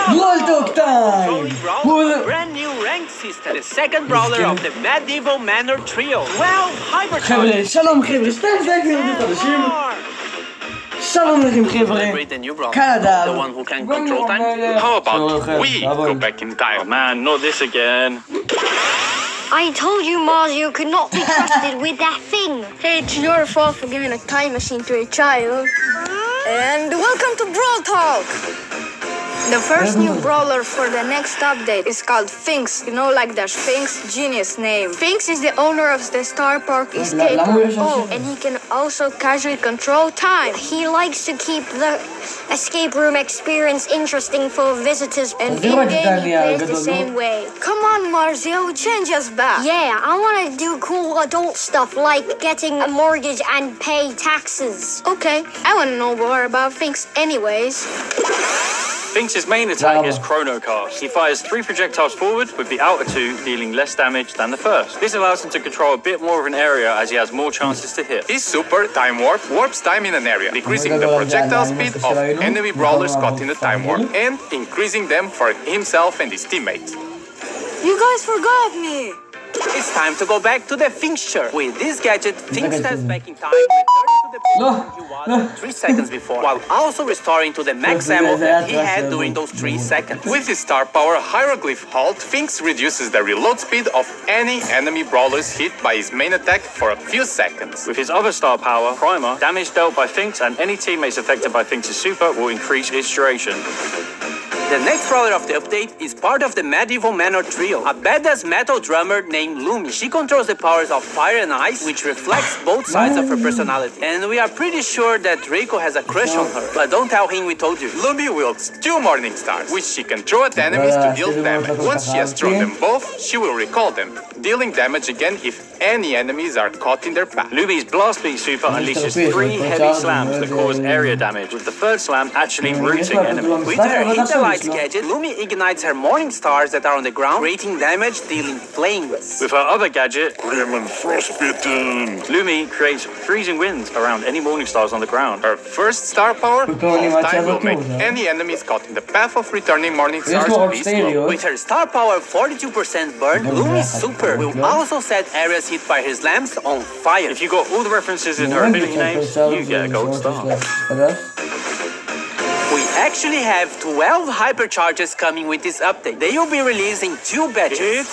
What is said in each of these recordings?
Brawl Talk time! Brand new rank system. The second brawler of the medieval manor trio. 12 hyper חבר'ה, שלום חבר'ה, שתיים זה גדולים חדשים. שלום לכם חבר'ה. קנדה. How about we go back in time? Oh man, not this again. I told you Mario could not be trusted with that thing. Hey, it's your fault for giving a time machine to a child. And welcome to Brawl Talk! The first new brawler for the next update is called Finks. You know, like the Sphinx, genius name. Finks is the owner of the Star Park escape room. Oh, and he can also casually control time. He likes to keep the escape room experience interesting for visitors. And in-game he plays the same way. Come on, Marzio, change us back. Yeah, I want to do cool adult stuff like getting a mortgage and pay taxes. Okay, I want to know more about Finks anyways. Finks' main attack is Chrono Cast. He fires 3 projectiles forward, with the outer 2 dealing less damage than the first. This allows him to control a bit more of an area as he has more chances to hit. His super Time Warp warps time in an area, decreasing the projectile speed of enemy brawlers caught in the Time Warp and increasing them for himself and his teammates. You guys forgot me! It's time to go back to the Finksture. With this gadget, Finks steps back in time, returning to the point he was 3 seconds before, while also restoring to the max ammo that he had during those 3 seconds. With his star power Hieroglyph Halt, Finks reduces the reload speed of any enemy brawlers hit by his main attack for a few seconds. With his other star power, Primer, damage dealt by Finks and any teammates affected by Finks' super will increase its duration. The next brawler of the update is part of the medieval manor trio, a badass metal drummer named Lumi. She controls the powers of fire and ice, which reflects both sides of her personality. And we are pretty sure that Draco has a crush on her, but don't tell him we told you. Lumi wields 2 Morning Stars, which she can throw at enemies to deal damage. Once she has thrown them both, she will recall them, dealing damage again if any enemies are caught in their path. Lumi's Blast Beat super unleashes 3 heavy slams that cause area damage, with the third slam actually rooting enemies. With her Hit the Lights gadget, Lumi ignites her Morning Stars that are on the ground, creating damage, dealing flames. With her other gadget, Lemon Frostbitten, Lumi creates freezing winds around any Morning Stars on the ground. Her first star power, Time, will make any enemies caught in the path of returning Morning Stars be slow. With her star power 42% burn, Lumi's super will also set areas hit by her slams on fire. If you got all the references in her ability names, you get a gold star. We actually have 12 hypercharges coming with this update. They will be released in 2 batches.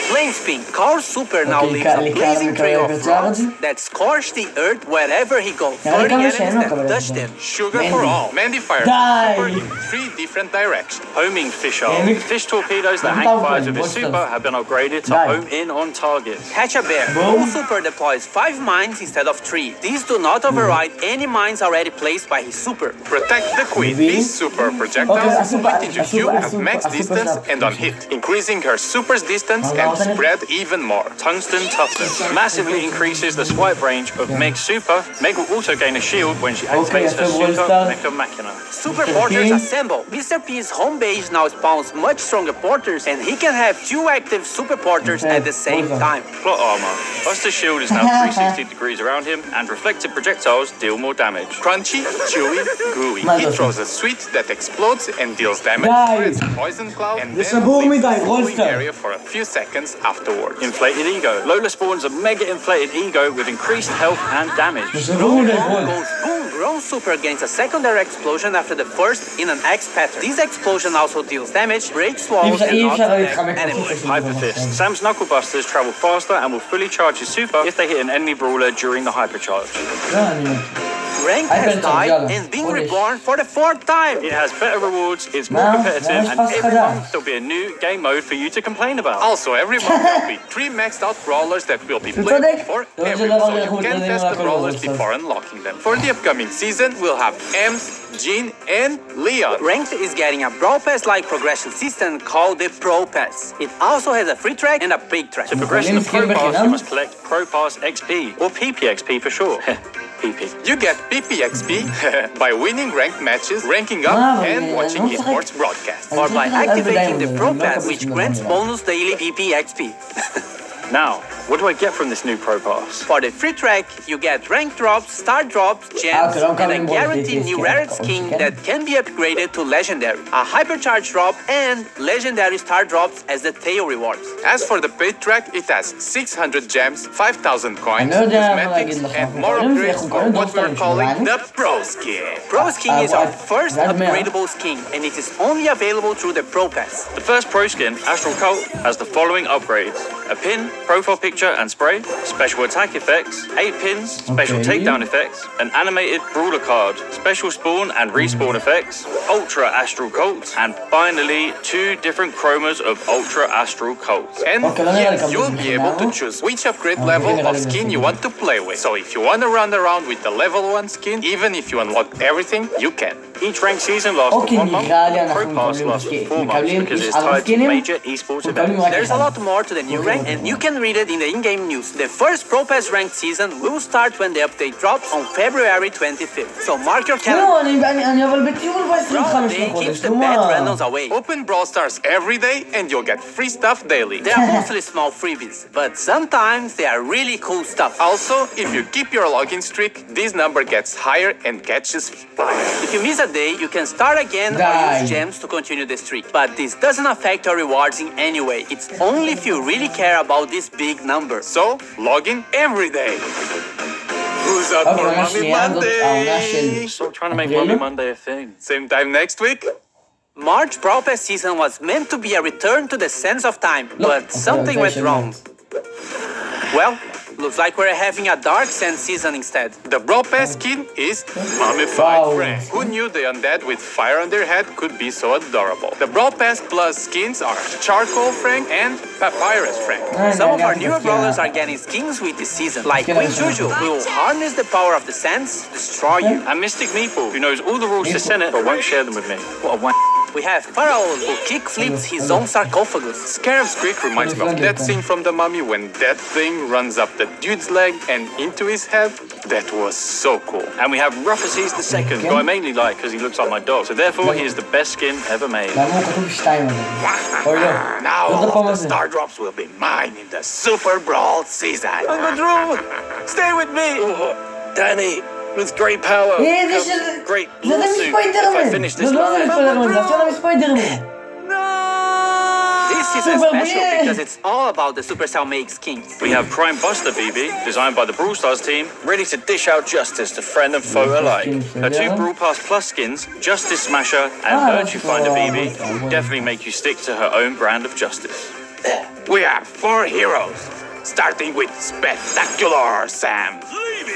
Flame Spin, Carl's super now leaves a blazing trail of rocks that scorch the earth wherever he goes, burning enemies that touch them. Sugar for all. Mandy fires super in 3 different directions. Homing Fisheye. Fish torpedoes that Hank fires with his super have been upgraded to home in on targets. Catch a Bear. Bull super deploys 5 mines instead of 3. These do not override any mines already placed by his super. Protect the Queen Bee's super projectiles split into cube at max distance and on hit, increasing her super's distance and spread even more. Tungsten Toughness massively increases the swipe range of Meg's super. Meg will also gain a shield when she activates her super Mecha Machina. Super porters assemble. Mr. P's home base now spawns much stronger porters, and he can have 2 active super porters at the same time. Plot armor. Buster's shield is now 360 degrees around him, and reflected projectiles deal more damage. Crunchy, chewy, gooey. He throws a sweet that explodes and deals damage with its poison cloud, and then leaves the glowing area for a few seconds afterwards. Inflated Ego. Lola spawns a mega inflated ego with increased health and damage. Goes boom. Grown super gains a secondary explosion after the first in an X pattern. This explosion also deals damage, breaks walls, and knocks back enemies. Hyper Fist. Sam's Knuckle Busters travel faster and will fully charge his super if they hit an enemy brawler during the hypercharge. Rank has died and been reborn for the 4th time. It has better rewards, it's more competitive, and every month there'll be a new game mode for you to complain about. Also, every month there'll be 3 maxed out brawlers that will be playable for everyone, so you can test the brawlers before unlocking them. For the upcoming season, we'll have Ems, Jean, and Leon. Ranked is getting a Brawl Pass-like progression system called the Pro Pass. It also has a free track and a big track. To progress in the Pro Pass, you must collect Pro Pass XP, or PPXP for short. PP. You get PPXP by winning ranked matches, ranking up, and watching esports broadcasts. Or by activating the Pro Pass, which grants bonus daily PPXP. Now, What do I get from this new Pro Pass? For the free track, you get rank drops, star drops, gems, and a guaranteed new rare skin that can be upgraded to legendary, a hypercharge drop, and legendary star drops as the tail rewards. As for the paid track, it has 600 gems, 5,000 coins, cosmetics, and more upgrades for what we're calling the Pro Skin. Pro Skin is our first upgradable skin, and it is only available through the Pro Pass. The first Pro Skin, Astral Cult, has the following upgrades: a pin, profile picture and spray, special attack effects, 8 pins, special takedown effects, an animated brawler card, special spawn and respawn effects, Ultra Astral Cult, and finally 2 different chromas of Ultra Astral Cult. And yes, you'll be able to choose which upgrade level of skin you want to play with. So if you want to run around with the level 1 skin, even if you unlock everything, you can. Each ranked season lasts for 1 month, the Pro Pass lasts for 4 months because it's tied to major esports events. There's a lot more to the new rank, and you can read it in the in-game news. The first Pro Pass ranked season will start when the update drops on February 25th. So mark your calendar. They keep the bad randoms away. Open Brawl Stars every day and you'll get free stuff daily. They are mostly small freebies, but sometimes they are really cool stuff. Also, if you keep your login streak, this number gets higher and catches fire. If you miss a day, you can start again or use gems to continue the streak. But this doesn't affect your rewards in any way. It's only if you really care about this big number. So, log in every day. Who's up for Mommy Monday? Stop trying to make Mommy Monday a thing. Same time next week? March Brawl Pass season was meant to be a return to the sense of time, but something went wrong. Well, looks like we're having a Dark Sand season instead. The Brawl Pass skin is Mummified Frank. Who knew the undead with fire on their head could be so adorable? The Brawl Pass Plus skins are Charcoal Frank and Papyrus Frank. Some of our newer brawlers are getting skins with this season, like Queen Juju, who will harness the power of the sands to destroy you. And Mystic Meeple, who knows all the rules to Senate but won't share them with me. What a wank. We have Pharaoh, who kick flips his own sarcophagus. Scarab's Creek reminds me of that scene from The Mummy when that thing runs up the dude's leg and into his head. That was so cool. And we have Ruffuses II, who I mainly like because he looks like my dog. So therefore, he is the best skin ever made. Now all the star drops will be mine in the Super Brawl season. Uncle Drew, stay with me. Danny. With great power comes great lawsuit if I finish this line. This season is special because it's all about the Supercell make skins. We have Prime Buster BB, designed by the Brawl Stars team, ready to dish out justice to friend and foe alike. Her 2 Brawl Pass Plus skins, Justice Smasher and Virtue Finder BB, will definitely make you stick to her own brand of justice. We have 4 heroes, starting with Spectacular Sam,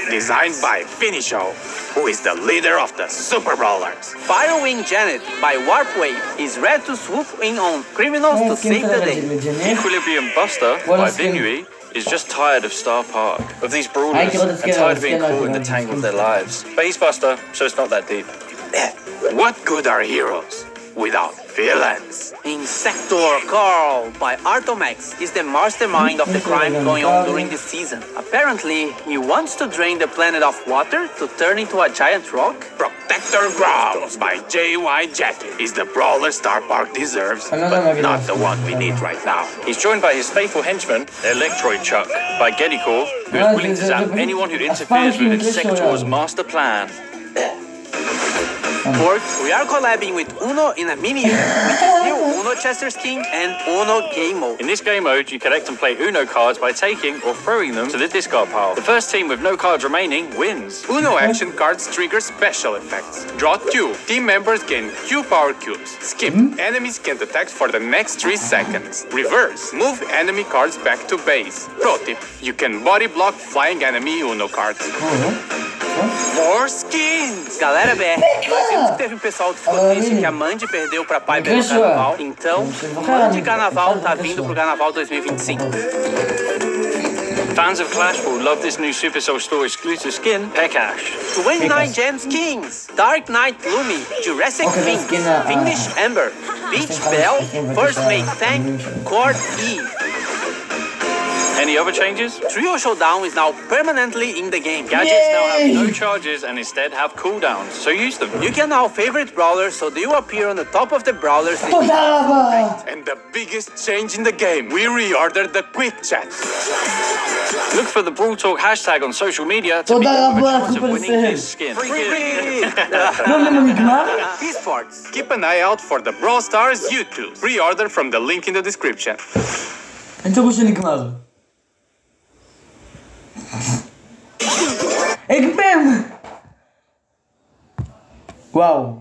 designed by Finisho, who is the leader of the Super Brawlers. Firewing Janet by Warpwave is ready to swoop in on criminals to save the day. Equilibrium Buster by Vinui is just tired of Star Park, of these brawlers, and tired of being caught in the tangle of their lives. But he's Buster, so it's not that deep. What good are heroes without villains? Insector Carl by Artomax is the mastermind of the crime going on during this season. Apparently, he wants to drain the planet of water to turn into a giant rock. Protector Growls by JY Jetty is the brawler Star Park deserves, but not the one we need right now. He's joined by his faithful henchman, Electroid Chuck, by Geddycore, who is willing to zap anyone who interferes with Insector's master plan. Pork, we are collabing with Uno in a mini with his new Uno Chester skin and Uno Game Mode. In this game mode, you collect and play Uno cards by taking or throwing them to the discard pile. The first team with no cards remaining wins. Uno action cards trigger special effects. Draw 2. Team members gain Q power cubes. Skip. Enemies can't attack for the next 3 seconds. Reverse. Move enemy cards back to base. Pro tip. You can body block flying enemy Uno cards. More skins! Galera BR, nós vimos que teve um pessoal que ficou triste que a Mandy perdeu pra Piper no carnaval, então Mandy Carnaval tá vindo pro Carnaval 2025. Fans of Clash will love this new Supercell Store exclusive skin, Pekash. 29 Gem skins! Dark Knight Lumi, Jurassic Finch, Finnish Ember, Beach Bell, First Mate Tank, Court E. Any other changes? Trio Showdown is now permanently in the game. Gadgets now have no charges and instead have cooldowns, so use them. You can now favorite brawlers so they will appear on the top of the brawlers list. תודה רבה! And the biggest change in the game, we reordered the quick chat. Look for the Brawl Talk hashtag on social media to be תודה with a רבה, chance of winning סופרסל. this skin. לא, למה נגמר? Esports. Keep an eye out for the Brawl Stars YouTube. Pre-order from the link in the description. אין סיכוי שנגמר. הגפם! וואו.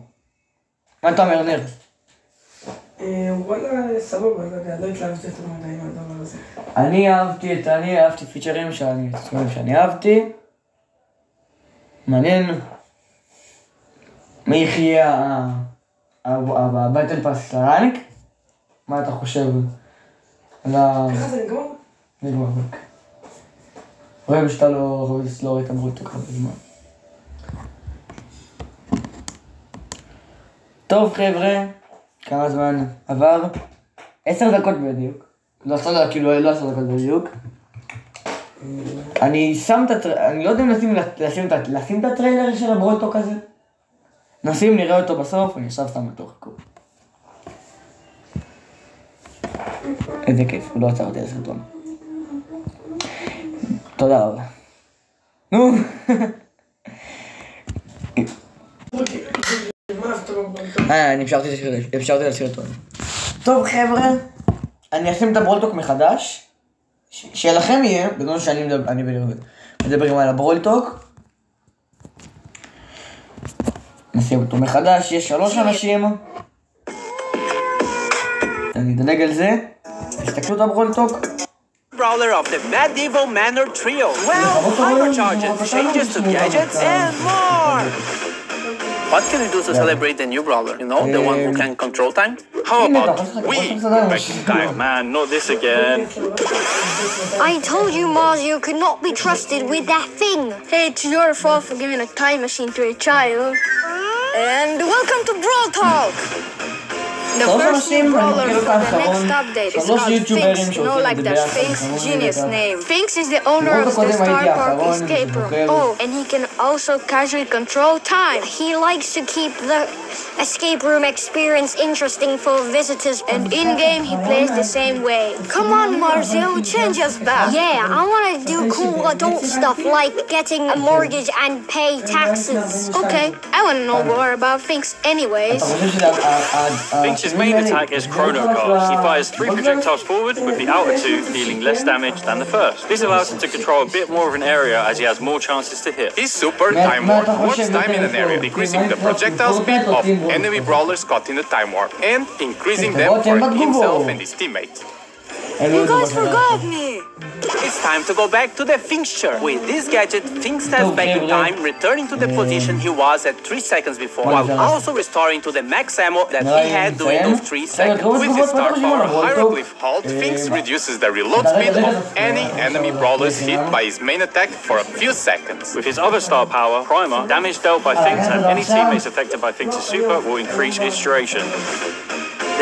מה אתה אומר, נר? וואלה, סבבה, לא יודע, לא התלהבתי יותר מדי עם הדבר הזה. אני אהבתי פיצ'רים שאני אהבתי. מעניין. מי יחיה הבטל פאס לרנק? מה אתה חושב? ככה זה נגמר? נגמר. רואים שאתה לא רואה את המרוטו כמה בזמן. טוב חבר'ה, כמה זמן עבר? 10 דקות בדיוק. לא 10 דקות בדיוק. אני לא יודע אם לשים את הטריילר של הברוטו כזה. נשים, נראה אותו בסוף, אני עכשיו שם אותו חכו. איזה כיף, הוא לא עצר אותי הסרטון. תודה רבה. נו! אני אפשרתי לסרטון. טוב חבר'ה, אני אשים את הברולטוק מחדש. שלכם יהיה, בגלל שאני מדבר על הברולטוק. נשים אותו מחדש, יש 3 אנשים. אני אדלג על זה. תסתכלו את הברולטוק. Brawler of the Medieval Manor Trio. 12 hypercharges, changes to gadgets, and more! What can we do to celebrate the new brawler? You know, the one who can control time? How about we go back in time? Oh man, not this again. I told you Mario could not be trusted with that thing. Hey, it's your fault for giving a time machine to a child. And welcome to Brawl Talk! The first new brawler for the next update is called Finks, you know, like the Sphinx genius name. Finks is the owner of the Star Park escape room. Oh, and he can also casually control time. He likes to keep the escape room experience interesting for visitors. And in-game, he plays the same way. Come on, Marcel, change us back. Yeah, I want to do cool adult stuff like getting a mortgage and pay taxes. Okay, I want to know more about Finks anyways. Finks' main attack is Chrono Cast. He fires 3 projectiles forward, with the outer 2 dealing less damage than the first. This allows him to control a bit more of an area as he has more chances to hit. His super time warp warps time in an area, decreasing the projectile speed of enemy brawlers caught in the time warp, and increasing them for himself and his teammates. You guys forgot me! It's time to go back to the Finksture. With this gadget, Finks steps back in time, returning to the position he was at 3 seconds before, while also restoring to the max ammo that he had during those 3 seconds. With his star power Hieroglyph Halt, Finks reduces the reload speed of any enemy brawlers hit by his main attack for a few seconds. With his other star power, Primer, damage dealt by Finks and any teammates affected by Finks' super will increase its duration.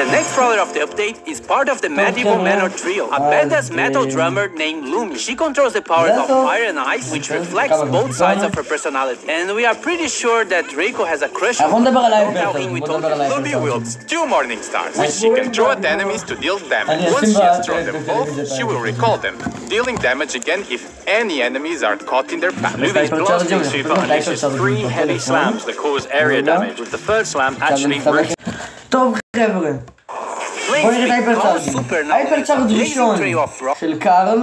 The next brawler of the update is part of the Medieval Manor Trio, a badass metal drummer named Lumi. She controls the powers of fire and ice, which reflects both sides of her personality. And we are pretty sure that Draco has a crush on her. Don't tell him we told you. Lumi wields 2 Morning Stars, which she can throw at enemies to deal damage. Once she has thrown them both, she will recall them, dealing damage again if any enemies are caught in their path. Lumi's blasting super unleashes 3 heavy slams that cause area damage, with the 3rd slam actually rooting. טוב חבר'ה, בואו נראה את ההיפרצ'ארג'. ההיפרצ'ארג' ראשון של קארל.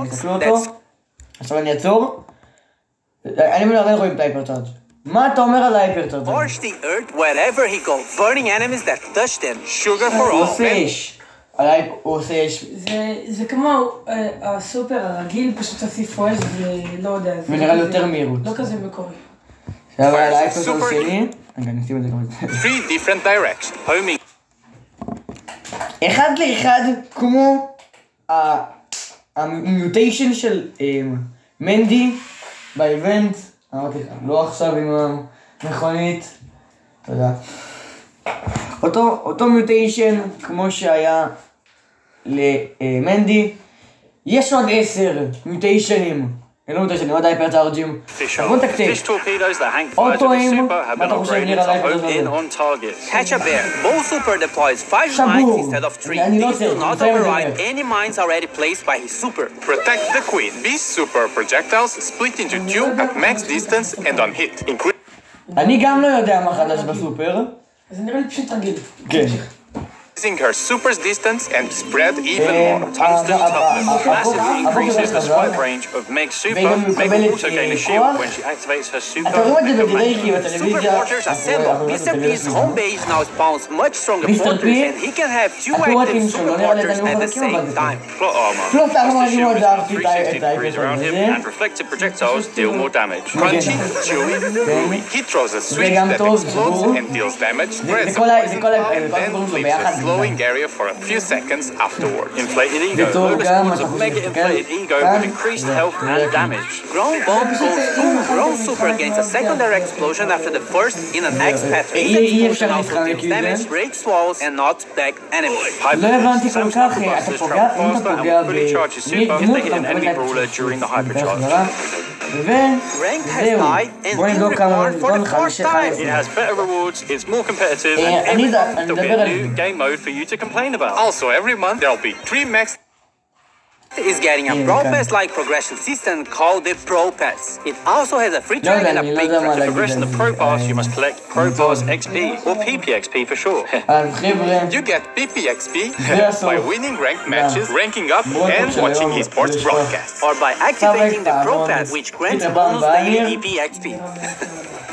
תסתכלו אותו. עכשיו אני אעצור. אני מלא רואים את ההיפרצ'ארג'. מה אתה אומר על ההיפרצ'ארג'? Scorch the earth wherever he goes, burning enemies that touch them. Sugar for הוא all. עושה אש. הוא עושה אש. זה כמו הסופר הרגיל, פשוט תוסיפו אש ולא יודע. ונראה לי יותר מהירות. לא כזה מקורי. עכשיו על ההיפרצ'ארג' שלי. רגע, נשים את זה גם. 3 different directions. Homing. אחד לאחד כמו המיוטיישן של מנדי באיבנט. אמרתי לך, לא עכשיו עם המכונית. תודה. אותו מיוטיישן כמו שהיה למנדי. יש עוד 10 מיוטיישנים. אין לנו מיוטיישנים, עוד הייפר צ'ארג'ים. בוא נתקתק. אוטואים, מה אתה חושב נראה להייפר צ'ארג'ים? Catch a bear. Bow Super deploys 5 mines instead of 3. This will not override any mines already placed by his super. Protect the queen. These super projectiles split into 2 at max distance and on hit. אני גם לא יודע מה חדש בסופר. אז נראה לי פשוט תרגיל. כן. Increasing her super's distance and spread even more. Tungsten toughness massively increases the swipe range of Meg's super. Meg will also gain a shield when she activates her super. Superporters assemble. Mr. P's home base now spawns much stronger porters, and he can have 2 active superporters at the same time. Plot armor. פלוט ארמור אני מאוד אהבתי 360 את degrees around him, הזה. and reflected projectiles deal more damage. Crunchy, chewy, gooey. He throws a sweet that explodes and deals damage, spreads and then leaves a glowing area for a few seconds afterwards. Inflated ego. Lower scores of mega inflated ego with increased health and damage. Ground Bomb goes boom. Ground Super gains a secondary explosion after the first in an X pattern. This explosion also deals damage, breaks walls, and knocks back enemies. לא הבנתי כל כך, אתה פוגע, אם אתה פוגע בדמות, אתה מקבל during the hypercharge. וזהו, בוא נבדוק כמה נבדוק לך It has better rewards, it's more competitive, and every month there'll be a new game mode for you to complain about. Also, every month there'll be 3 max is getting a Pro Pass-like progression system called the Pro Pass. It also has a free track and a big track. To progress in the Pro Pass, you must collect Pro Pass XP, or PPXP for short. אז חבר'ה, You get PPXP by winning ranked matches, ranking up, and watching esports broadcasts. Or by activating the Pro Pass, which grants bonus daily PPXP.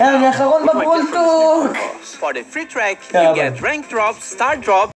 אני האחרון בברול טוק! For the free track, you get rank drops, star drops,